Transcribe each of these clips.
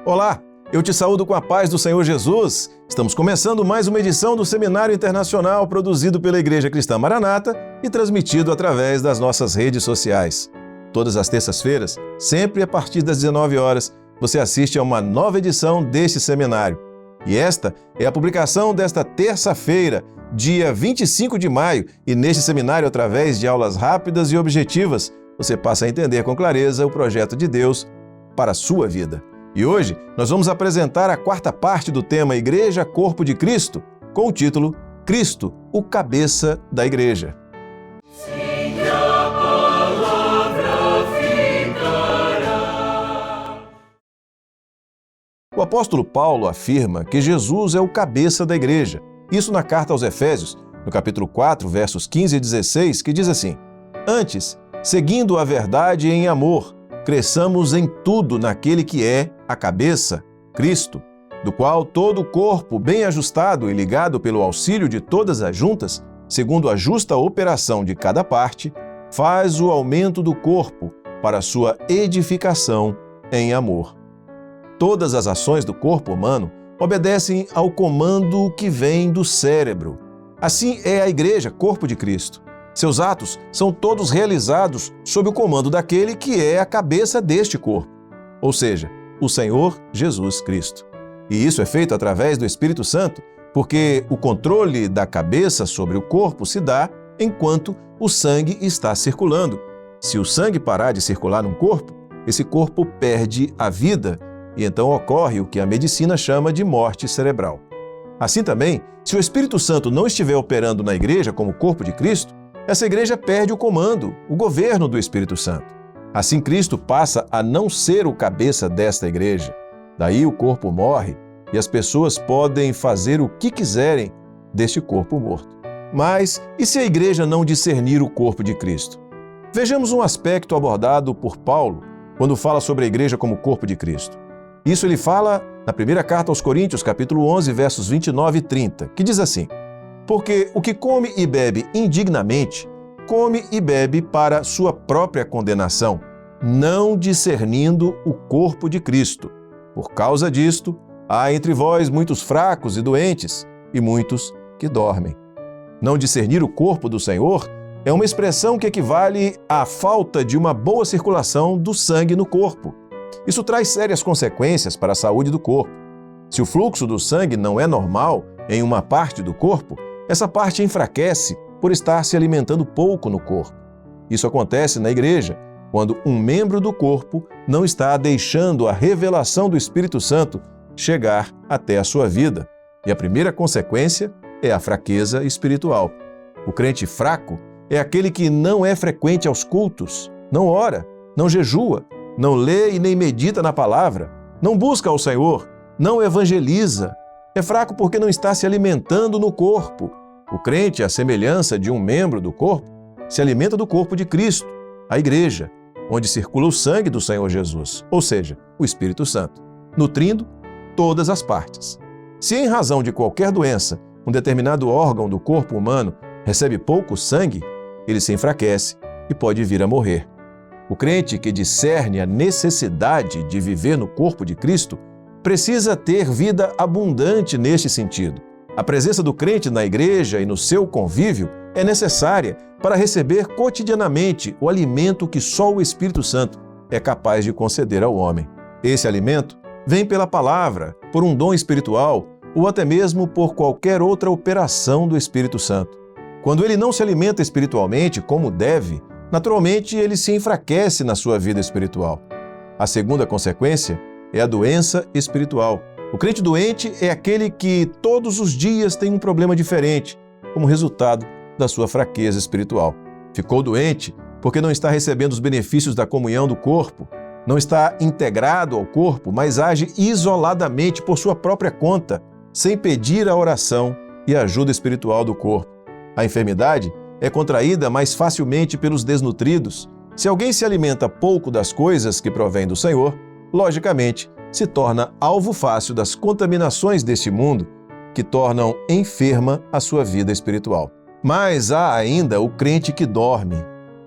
Olá, eu te saúdo com a paz do Senhor Jesus. Estamos começando mais uma edição do Seminário Internacional produzido pela Igreja Cristã Maranata e transmitido através das nossas redes sociais. Todas as terças-feiras, sempre a partir das 19 horas, você assiste a uma nova edição deste seminário. E esta é a publicação desta terça-feira, dia 25 de maio, e neste seminário, através de aulas rápidas e objetivas, você passa a entender com clareza o projeto de Deus para a sua vida. E hoje nós vamos apresentar a quarta parte do tema Igreja, Corpo de Cristo, com o título Cristo, o cabeça da Igreja. Sim, a palavra ficará. O apóstolo Paulo afirma que Jesus é o cabeça da Igreja. Isso na carta aos Efésios, no capítulo 4, versos 15 e 16, que diz assim: Antes, seguindo a verdade em amor, cresçamos em tudo naquele que é a cabeça, Cristo, do qual todo o corpo, bem ajustado e ligado pelo auxílio de todas as juntas, segundo a justa operação de cada parte, faz o aumento do corpo para sua edificação em amor. Todas as ações do corpo humano obedecem ao comando que vem do cérebro. Assim é a Igreja, corpo de Cristo. Seus atos são todos realizados sob o comando daquele que é a cabeça deste corpo, ou seja, o Senhor Jesus Cristo. E isso é feito através do Espírito Santo, porque o controle da cabeça sobre o corpo se dá enquanto o sangue está circulando. Se o sangue parar de circular num corpo, esse corpo perde a vida e então ocorre o que a medicina chama de morte cerebral. Assim também, se o Espírito Santo não estiver operando na igreja como corpo de Cristo, essa igreja perde o comando, o governo do Espírito Santo. Assim, Cristo passa a não ser o cabeça desta igreja. Daí o corpo morre e as pessoas podem fazer o que quiserem deste corpo morto. Mas e se a igreja não discernir o corpo de Cristo? Vejamos um aspecto abordado por Paulo quando fala sobre a igreja como corpo de Cristo. Isso ele fala na primeira carta aos Coríntios, capítulo 11, versos 29 e 30, que diz assim: Porque o que come e bebe indignamente, come e bebe para sua própria condenação, não discernindo o corpo de Cristo. Por causa disto, há entre vós muitos fracos e doentes, e muitos que dormem. Não discernir o corpo do Senhor é uma expressão que equivale à falta de uma boa circulação do sangue no corpo. Isso traz sérias consequências para a saúde do corpo. Se o fluxo do sangue não é normal em uma parte do corpo, essa parte enfraquece por estar se alimentando pouco no corpo. Isso acontece na igreja, quando um membro do corpo não está deixando a revelação do Espírito Santo chegar até a sua vida. E a primeira consequência é a fraqueza espiritual. O crente fraco é aquele que não é frequente aos cultos, não ora, não jejua, não lê e nem medita na palavra, não busca ao Senhor, não evangeliza. É fraco porque não está se alimentando no corpo. O crente, à semelhança de um membro do corpo, se alimenta do corpo de Cristo, a igreja, onde circula o sangue do Senhor Jesus, ou seja, o Espírito Santo, nutrindo todas as partes. Se em razão de qualquer doença, um determinado órgão do corpo humano recebe pouco sangue, ele se enfraquece e pode vir a morrer. O crente que discerne a necessidade de viver no corpo de Cristo precisa ter vida abundante neste sentido. A presença do crente na igreja e no seu convívio é necessária para receber cotidianamente o alimento que só o Espírito Santo é capaz de conceder ao homem. Esse alimento vem pela palavra, por um dom espiritual ou até mesmo por qualquer outra operação do Espírito Santo. Quando ele não se alimenta espiritualmente como deve, naturalmente ele se enfraquece na sua vida espiritual. A segunda consequência é a doença espiritual. O crente doente é aquele que todos os dias tem um problema diferente, como resultado da sua fraqueza espiritual. Ficou doente porque não está recebendo os benefícios da comunhão do corpo, não está integrado ao corpo, mas age isoladamente por sua própria conta, sem pedir a oração e a ajuda espiritual do corpo. A enfermidade é contraída mais facilmente pelos desnutridos. Se alguém se alimenta pouco das coisas que provém do Senhor, logicamente, se torna alvo fácil das contaminações deste mundo que tornam enferma a sua vida espiritual. Mas há ainda o crente que dorme.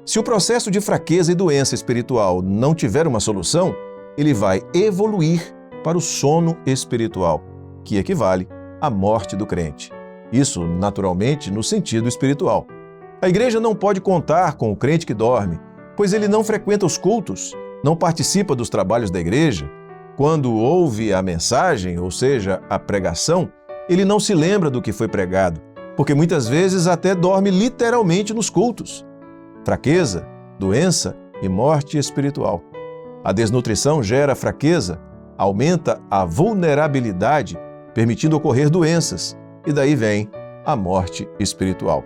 Se o processo de fraqueza e doença espiritual não tiver uma solução, ele vai evoluir para o sono espiritual, que equivale à morte do crente. Isso, naturalmente, no sentido espiritual. A igreja não pode contar com o crente que dorme, pois ele não frequenta os cultos, não participa dos trabalhos da igreja. Quando ouve a mensagem, ou seja, a pregação, ele não se lembra do que foi pregado, porque muitas vezes até dorme literalmente nos cultos. Fraqueza, doença e morte espiritual. A desnutrição gera fraqueza, aumenta a vulnerabilidade, permitindo ocorrer doenças, e daí vem a morte espiritual.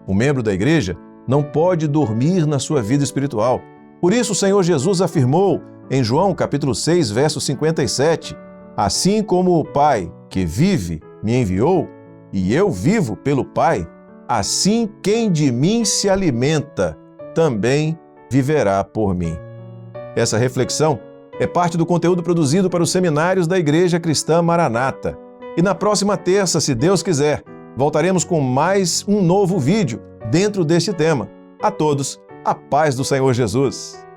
O membro da igreja não pode dormir na sua vida espiritual. Por isso o Senhor Jesus afirmou em João capítulo 6, verso 57, assim como o Pai que vive me enviou, e eu vivo pelo Pai, assim quem de mim se alimenta também viverá por mim. Essa reflexão é parte do conteúdo produzido para os seminários da Igreja Cristã Maranata. E na próxima terça, se Deus quiser, voltaremos com mais um novo vídeo dentro deste tema. A todos, a paz do Senhor Jesus!